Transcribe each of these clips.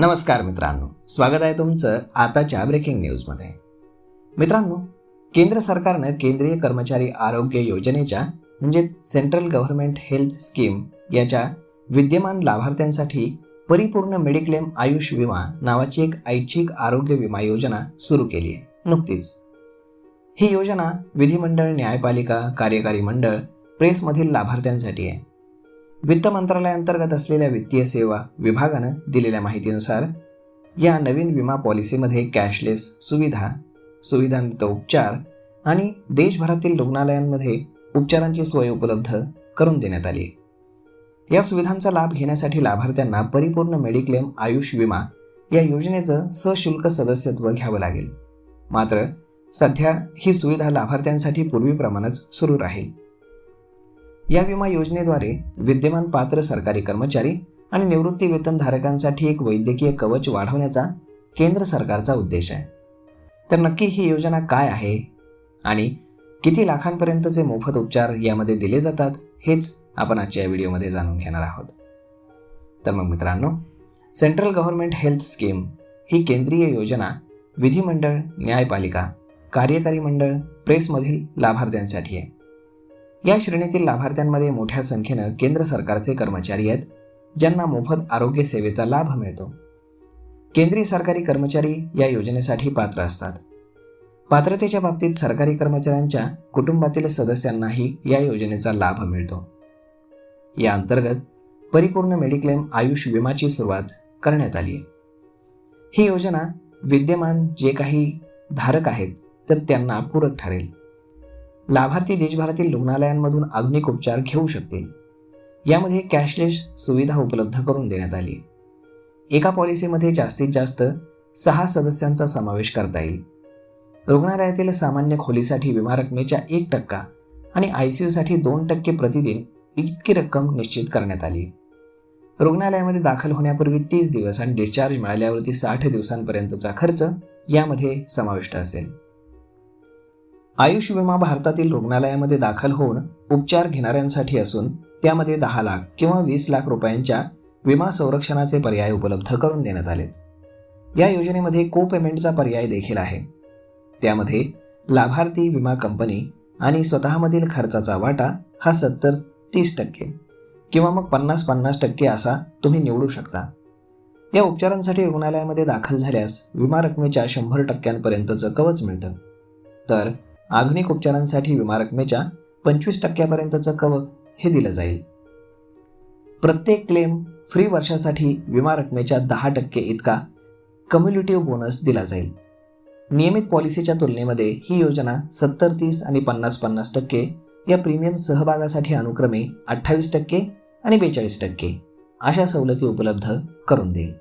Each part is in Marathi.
नमस्कार मित्रांनो, स्वागत आहे तुमचं आताच्या ब्रेकिंग न्यूजमध्ये. मित्रांनो, केंद्र सरकारनं केंद्रीय कर्मचारी आरोग्य योजनेच्या म्हणजेच सेंट्रल गव्हर्नमेंट हेल्थ स्कीम याच्या विद्यमान लाभार्थ्यांसाठी परिपूर्ण मेडिक्लेम आयुष विमा नावाची एक ऐच्छिक आरोग्य विमा योजना सुरू केली आहे नुकतीच. ही योजना विधिमंडळ, न्यायपालिका, कार्यकारी मंडळ, प्रेसमधील लाभार्थ्यांसाठी आहे. वित्त मंत्रालयाअंतर्गत असलेल्या वित्तीय सेवा विभागानं दिलेल्या माहितीनुसार या नवीन विमा पॉलिसीमध्ये कॅशलेस सुविधांयुक्त उपचार आणि देशभरातील रुग्णालयांमध्ये उपचारांची सोय उपलब्ध करून देण्यात आली. या सुविधांचा लाभ घेण्यासाठी लाभार्थ्यांना परिपूर्ण मेडिक्लेम आयुष विमा या योजनेचं सशुल्क सदस्यत्व घ्यावं लागेल. मात्र सध्या ही सुविधा लाभार्थ्यांसाठी पूर्वीप्रमाणेच सुरू राहील. या विमा योजनेद्वारे विद्यमान पात्र सरकारी कर्मचारी आणि निवृत्ती वेतनधारकांसाठी एक वैद्यकीय कवच वाढवण्याचा केंद्र सरकारचा उद्देश आहे. तर नक्की ही योजना काय आहे आणि किती लाखांपर्यंतचे मोफत उपचार यामध्ये दिले जातात हेच आपण आजच्या व्हिडिओमध्ये जाणून घेणार आहोत. तर मग मित्रांनो, सेंट्रल गव्हर्नमेंट हेल्थ स्कीम ही केंद्रीय योजना विधिमंडळ, न्यायपालिका, कार्यकारी मंडळ, प्रेसमधील लाभार्थ्यांसाठी आहे. या श्रेणीतील लाभार्थ्यांमध्ये मोठ्या संख्येनं केंद्र सरकारचे कर्मचारी आहेत ज्यांना मोफत आरोग्य सेवेचा लाभ मिळतो. केंद्रीय सरकारी कर्मचारी या योजनेसाठी पात्र असतात. पात्रतेच्या बाबतीत सरकारी कर्मचाऱ्यांच्या कुटुंबातील सदस्यांनाही या योजनेचा लाभ मिळतो. या अंतर्गत परिपूर्ण मेडिक्लेम आयुष विमाची सुरुवात करण्यात आली आहे. ही योजना विद्यमान जे काही धारक आहेत तर त्यांना पूरक ठरेल. लाभार्थी देशभरातील रुग्णालयांमधून आधुनिक उपचार घेऊ शकतील. यामध्ये कॅशलेस सुविधा उपलब्ध करून देण्यात आली. एका पॉलिसीमध्ये जास्तीत जास्त 6 सदस्यांचा समावेश करता येईल. रुग्णालयातील सामान्य खोलीसाठी विमा रकमेच्या 1% आणि ICUसाठी 2% प्रतिदिन इतकी रक्कम निश्चित करण्यात आली. रुग्णालयामध्ये दाखल होण्यापूर्वी 30 दिवस आणि डिस्चार्ज मिळाल्यावरती 60 दिवसांपर्यंतचा खर्च यामध्ये समाविष्ट असेल. आयुष विमा भारतातील रुग्णालयामध्ये दाखल होऊन उपचार घेणाऱ्यांसाठी असून त्यामध्ये 10 लाख किंवा 20 लाख रुपयांच्या विमा संरक्षणाचे पर्याय उपलब्ध करून देण्यात आले. या योजनेमध्ये को पेमेंटचा पर्याय देखील आहे. त्यामध्ये लाभार्थी, विमा कंपनी आणि स्वतःमधील खर्चाचा वाटा हा 70-30% किंवा मग 50-50% असा तुम्ही निवडू शकता. या उपचारांसाठी रुग्णालयामध्ये दाखल झाल्यास विमा रकमेच्या 100% कवच मिळतं. तर आधुनिक उपचारांसाठी विमा रकमेच्या 25% कवच हे दिलं जाईल. प्रत्येक क्लेम फ्री वर्षासाठी विमा रकमेच्या 10% इतका कम्युलेटिव्ह बोनस दिला जाईल. नियमित पॉलिसीच्या तुलनेमध्ये ही योजना 70-30 आणि 50-50% या प्रीमियम सहभागासाठी अनुक्रमे 28% आणि 42% अशा सवलती उपलब्ध करून देईल.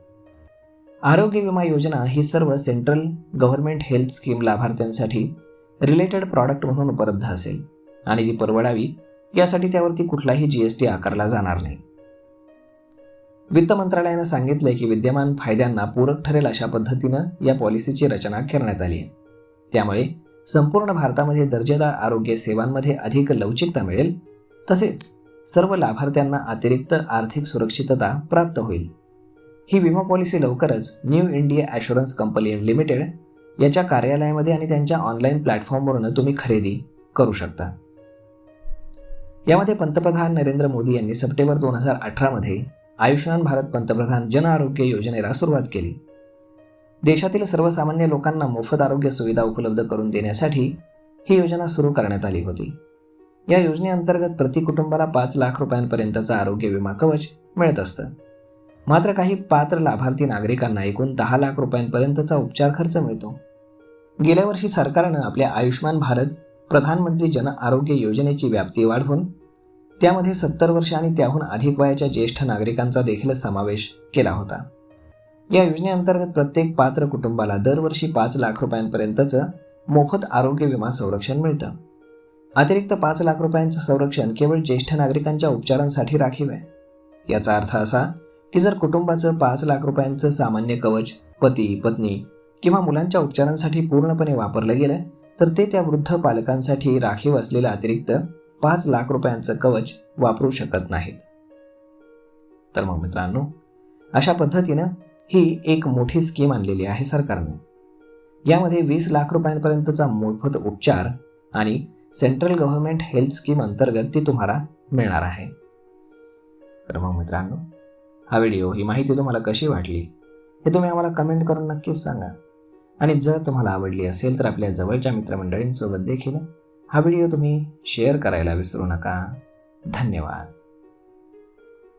आरोग्य विमा योजना ही सर्व सेंट्रल गव्हर्नमेंट हेल्थ स्कीम लाभार्थ्यांसाठी रिलेटेड प्रॉडक्ट म्हणून उपलब्ध असेल आणि ती परवडावी यासाठी त्यावरती कुठलाही GST आकारला जाणार नाही. वित्त मंत्रालयानं सांगितलंय की विद्यमान फायद्यांना पूरक ठरेल अशा पद्धतीनं या पॉलिसीची रचना करण्यात आली आहे. त्यामुळे संपूर्ण भारतामध्ये दर्जेदार आरोग्य सेवांमध्ये अधिक लवचिकता मिळेल. तसेच सर्व लाभार्थ्यांना अतिरिक्त आर्थिक सुरक्षितता प्राप्त होईल. ही विमा पॉलिसी लवकरच new India assurance company limited याच्या कार्यालयामध्ये आणि त्यांच्या ऑनलाईन प्लॅटफॉर्मवरून तुम्ही खरेदी करू शकता. यामध्ये पंतप्रधान नरेंद्र मोदी यांनी सप्टेंबर 2018 मध्ये आयुष्यमान भारत पंतप्रधान जन आरोग्य योजनेला सुरुवात केली. देशातील सर्वसामान्य लोकांना मोफत आरोग्य सुविधा उपलब्ध करून देण्यासाठी ही योजना सुरू करण्यात आली होती. या योजनेअंतर्गत प्रति कुटुंबाला 5 लाख रुपयांपर्यंतचा आरोग्य विमा कवच मिळत असतं. मात्र काही पात्र लाभार्थी नागरिकांना एकूण 10 लाख रुपयांपर्यंतचा उपचार खर्च मिळतो. गेल्या वर्षी सरकारनं आपल्या आयुष्यमान भारत प्रधानमंत्री जन आरोग्य योजनेची व्याप्ती वाढवून त्यामध्ये 70 वर्ष आणि त्याहून अधिक वयाच्या ज्येष्ठ नागरिकांचा देखील समावेश केला होता. या योजनेअंतर्गत प्रत्येक पात्र कुटुंबाला दरवर्षी 5 लाख रुपयांपर्यंतचं मोफत आरोग्य विमा संरक्षण मिळतं. अतिरिक्त 5 लाख रुपयांचं संरक्षण केवळ ज्येष्ठ नागरिकांच्या उपचारांसाठी राखीव आहे. याचा अर्थ असा की जर कुटुंबाचं 5 लाख रुपयांचं सामान्य कवच पती, पत्नी किंवा मुलांच्या उपचारांसाठी पूर्णपणे वापरलं गेलं तर ते त्या वृद्ध पालकांसाठी राखीव असलेलं अतिरिक्त 5 लाख रुपयांचं कवच वापरू शकत नाहीत. तर मग मित्रांनो, अशा पद्धतीनं ही एक मोठी स्कीम आणलेली आहे सरकारने. यामध्ये 20 लाख रुपयांपर्यंतचा मोफत उपचार आणि सेंट्रल गव्हर्नमेंट हेल्थ स्कीम अंतर्गत ती तुम्हाला मिळणार आहे. तर मग मित्रांनो, हा व्हिडिओ, ही माहिती तुम्हाला कशी वाटली हे तुम्ही आम्हाला कमेंट करून नक्कीच सांगा. आणि जर तुम्हाला आवडली असेल तर आपल्या जवळच्या मित्रमंडळींसोबत देखील हा व्हिडिओ तुम्ही शेअर करायला विसरू नका. धन्यवाद.